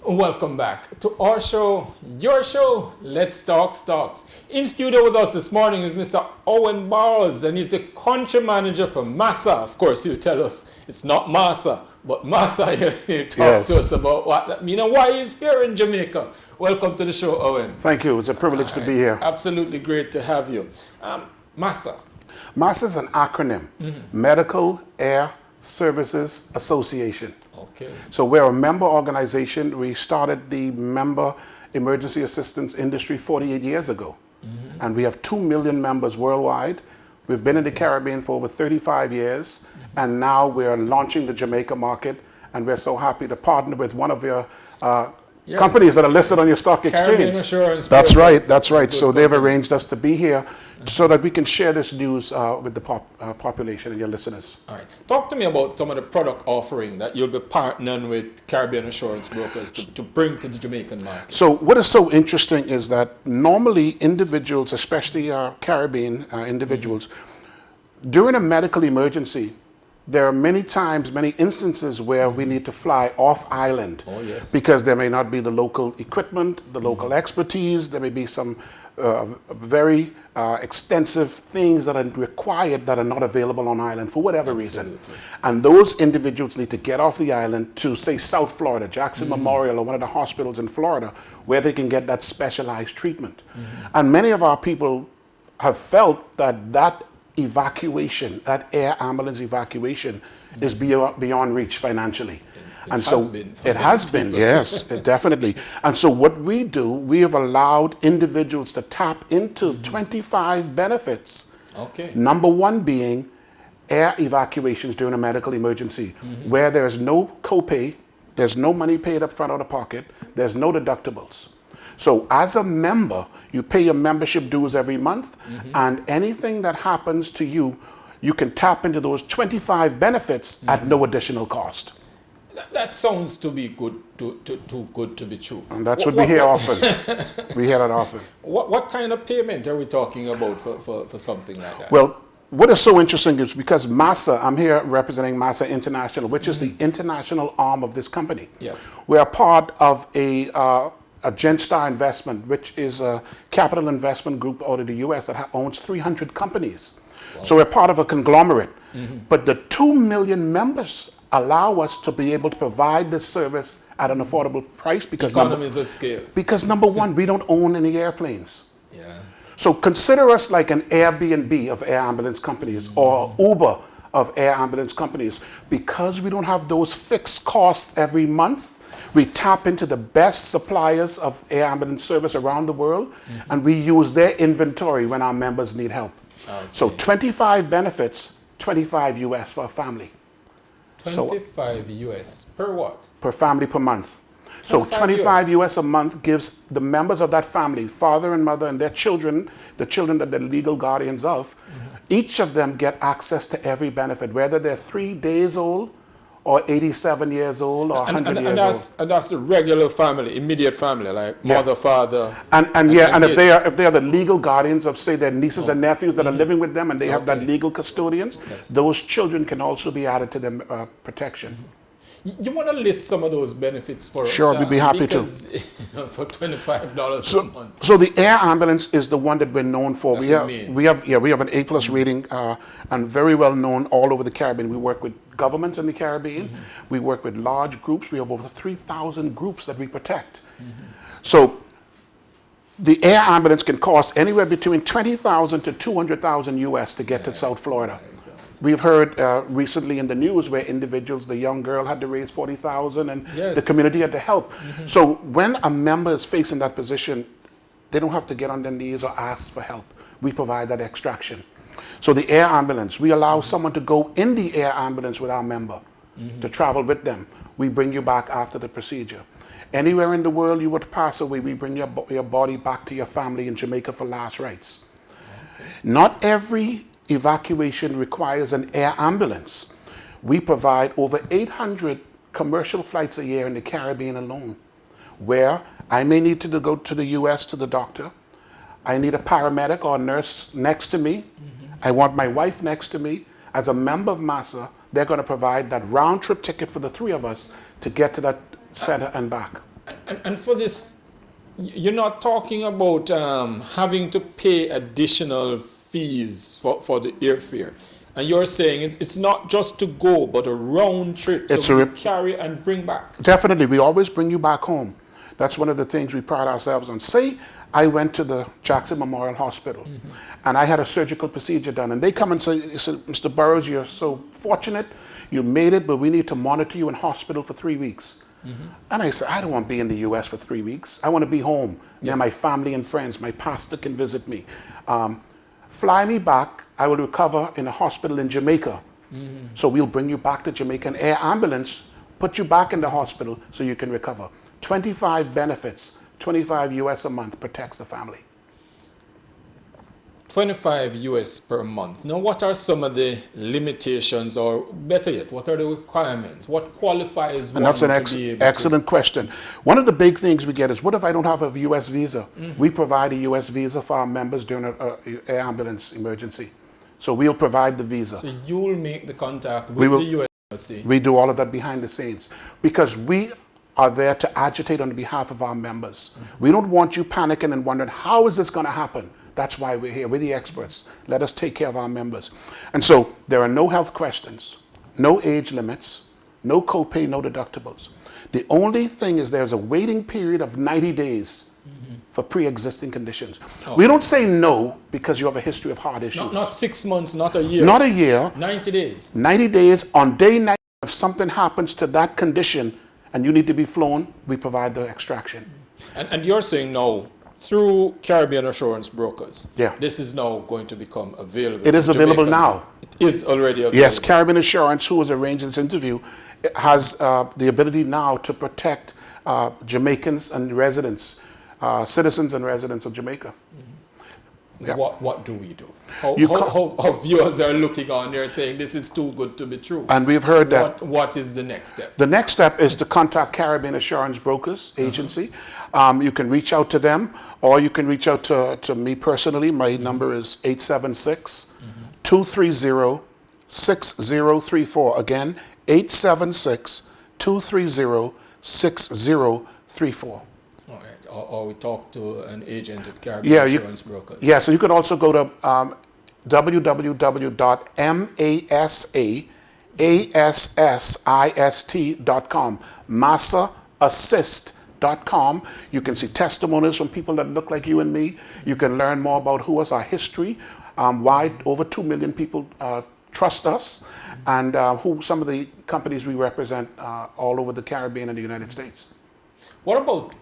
Welcome back to our show, your show, Let's Talk Stocks. In studio with us this morning is Mr. Owen Bowles, and he's the country manager for Masa. Of course, he'll tell us it's not Masa, but Masa. He'll talk to us about what that means and why he's here in Jamaica. Welcome to the show, Owen. Thank you. It's a privilege to be here. Absolutely great to have you. Masa. Masa is an acronym, Medical Air Services Association. Okay. So we're a member organization. We started the member emergency assistance industry 48 years ago. And we have 2 million members worldwide. We've been in the Caribbean for over 35 years. And now we're launching the Jamaica market. And we're so happy to partner with one of your companies that are listed on your stock exchange. Assurance That's right. That's right. So they've arranged us to be here so that we can share this news with the population and your listeners. All right. Talk to me about some of the product offering that you'll be partnering with Caribbean Assurance Brokers to bring to the Jamaican market. So what is so interesting is that normally individuals, especially Caribbean individuals, during a medical emergency, there are many times, many instances where we need to fly off island because there may not be the local equipment, the local expertise, there may be some very extensive things that are required that are not available on island for whatever reason. And those individuals need to get off the island to, say, South Florida, Jackson Memorial, or one of the hospitals in Florida, where they can get that specialized treatment. And many of our people have felt that that evacuation, that air ambulance evacuation, is beyond reach financially. It has been, yes, definitely. And so what we do, we have allowed individuals to tap into 25 benefits. Okay. Number one being air evacuations during a medical emergency, where there's no copay, there's no money paid up front out of pocket, there's no deductibles. So as a member, you pay your membership dues every month, and anything that happens to you, you can tap into those 25 benefits at no additional cost. That sounds to be good, too good to be true. And that's what we hear often. We hear that often. What kind of payment are we talking about for something like that? Well, what is so interesting is because Masa, I'm here representing Masa International, which is the international arm of this company. Yes. We are part of a Genstar Investment, which is a capital investment group out of the US that owns 300 companies. Wow. So we're part of a conglomerate. But the 2 million members allow us to be able to provide this service at an affordable price because economies of scale. Because number one, we don't own any airplanes. Yeah. So consider us like an Airbnb of air ambulance companies or Uber of air ambulance companies. Because we don't have those fixed costs every month, we tap into the best suppliers of air ambulance service around the world, and we use their inventory when our members need help. Okay. So 25 benefits, 25 US for a family. 25 US per what? Per family per month. So 25 US a month gives the members of that family, father and mother and their children, the children that they're legal guardians of, each of them get access to every benefit, whether they're 3 days old or 87 years old or 100 years old. And that's the regular family, immediate family, like mother, father. And if they are the legal guardians of, say, their nieces and nephews that are living with them and they have that legal custodians, those children can also be added to their protection. You want to list some of those benefits for us? Sure, we'd be happy to. For $25 a month. So the air ambulance is the one that we're known for. We have an A+ rating and very well known all over the Caribbean. We work with governments in the Caribbean. We work with large groups. We have over 3,000 groups that we protect. So the air ambulance can cost anywhere between $20,000 to $200,000 US to get to South Florida. We've heard recently in the news where individuals, the young girl had to raise $40,000 and the community had to help. So when a member is facing that position, they don't have to get on their knees or ask for help. We provide that extraction. So the air ambulance, we allow someone to go in the air ambulance with our member, to travel with them. We bring you back after the procedure. Anywhere in the world you would pass away, we bring your body back to your family in Jamaica for last rites. Okay. Not every evacuation requires an air ambulance. We provide over 800 commercial flights a year in the Caribbean alone, where I may need to go to the US to the doctor. I need a paramedic or a nurse next to me. I want my wife next to me. As a member of Masa, they're going to provide that round trip ticket for the three of us to get to that center and back. And for this, you're not talking about having to pay additional fees for the airfare. And you're saying it's not just to go, but a round trip. So we carry and bring back. Definitely. We always bring you back home. That's one of the things we pride ourselves on. Say I went to the Jackson Memorial Hospital and I had a surgical procedure done. And they come and say, Mr. Burrows, you're so fortunate. You made it, but we need to monitor you in hospital for 3 weeks. And I said, I don't want to be in the U.S. for 3 weeks. I want to be home near my family and friends. My pastor can visit me. Fly me back. I will recover in a hospital in Jamaica. So we'll bring you back to Jamaica. An air ambulance, put you back in the hospital so you can recover. 25 benefits, 25 US a month protects the family. 25 US per month. Now, what are some of the limitations, or better yet, what are the requirements? What qualifies one to be able to? And that's an excellent question. One of the big things we get is, what if I don't have a US visa? We provide a US visa for our members during an air ambulance emergency. So we'll provide the visa. So you'll make the contact with the US. We do all of that behind the scenes because we are there to agitate on behalf of our members. We don't want you panicking and wondering, how is this going to happen? That's why we're here. We're the experts. Let us take care of our members. And so there are no health questions, no age limits, no copay, no deductibles. The only thing is there's a waiting period of 90 days for pre-existing conditions. Okay. We don't say no because you have a history of heart issues. Not 6 months, not a year. Not a year. 90 days. 90 days. On day 90, if something happens to that condition and you need to be flown, we provide the extraction. And you're saying no. Through Caribbean Assurance Brokers, yeah, this is now going to become available. It is available now. It is already available. Yes, Caribbean Assurance, who has arranged this interview, has the ability now to protect Jamaicans and residents, citizens and residents of Jamaica. Yeah. What do we do? How viewers are looking on there saying this is too good to be true? And we've heard that. What is the next step? The next step is to contact Caribbean Assurance Brokers Agency. You can reach out to them, or you can reach out to me personally. My number is 876-230-6034. Again, 876-230-6034. All right. Or we talk to an agent at Caribbean Assurance Brokers. Yeah, so you could also go to www.massist.com, masaassist.com. You can see testimonials from people that look like you and me. You can learn more about who is our history, why over 2 million people trust us, and who some of the companies we represent all over the Caribbean and the United States. What about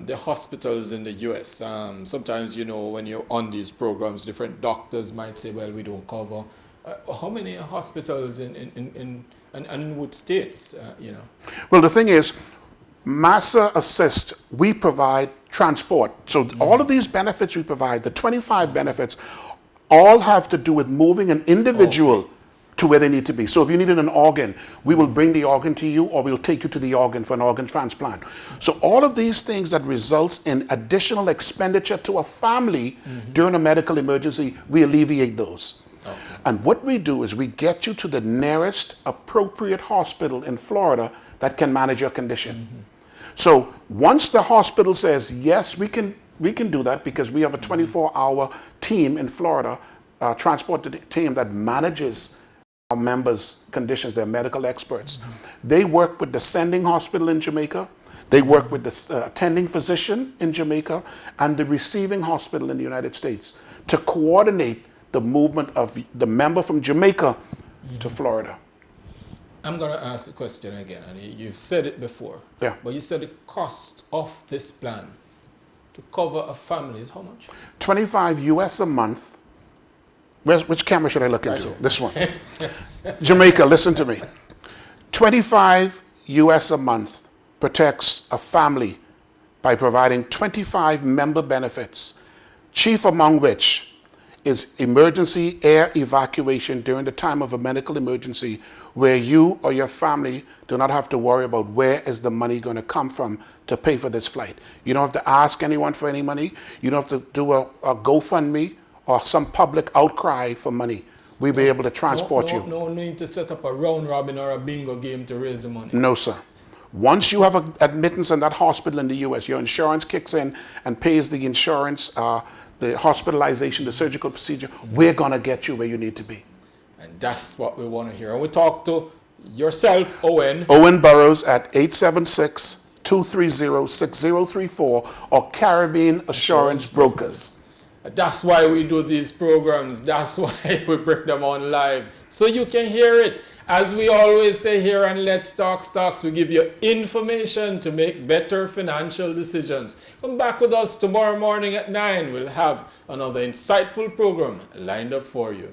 the hospitals in the U.S.? Sometimes, when you're on these programs, different doctors might say, well, we don't cover. How many hospitals in what states, Well, the thing is, Masa Assist, we provide transport. So all of these benefits we provide, the 25 benefits, all have to do with moving an individual to where they need to be. So if you needed an organ, we will bring the organ to you, or we'll take you to the organ for an organ transplant. So all of these things that results in additional expenditure to a family during a medical emergency, we alleviate those. Okay. And what we do is we get you to the nearest appropriate hospital in Florida that can manage your condition. So once the hospital says, yes, we can do that, because we have a 24-hour team in Florida, transport team that manages our members' conditions. They're medical experts. They work with the sending hospital in Jamaica. They work with the attending physician in Jamaica and the receiving hospital in the United States to coordinate the movement of the member from Jamaica to Florida. I'm going to ask the question again, and you've said it before. Yeah. But you said the cost of this plan to cover a family is how much? 25 US a month. Which camera should I look into? This one. Jamaica, listen to me. 25 US a month protects a family by providing 25 member benefits, chief among which is emergency air evacuation during the time of a medical emergency, where you or your family do not have to worry about where is the money going to come from to pay for this flight. You don't have to ask anyone for any money. You don't have to do a GoFundMe or some public outcry for money. We'll be able to transport you. No need to set up a round robin or a bingo game to raise the money. No, sir. Once you have an admittance in that hospital in the US, your insurance kicks in and pays the insurance, the hospitalization, the surgical procedure. We're going to get you where you need to be. And that's what we want to hear. And we talk to yourself, Owen. Owen Burrows at 876-230-6034 or Caribbean Assurance Brokers. That's why we do these programs. That's why we bring them on live. So you can hear it. As we always say here on Let's Talk Stocks, we give you information to make better financial decisions. Come back with us tomorrow morning at 9. We'll have another insightful program lined up for you.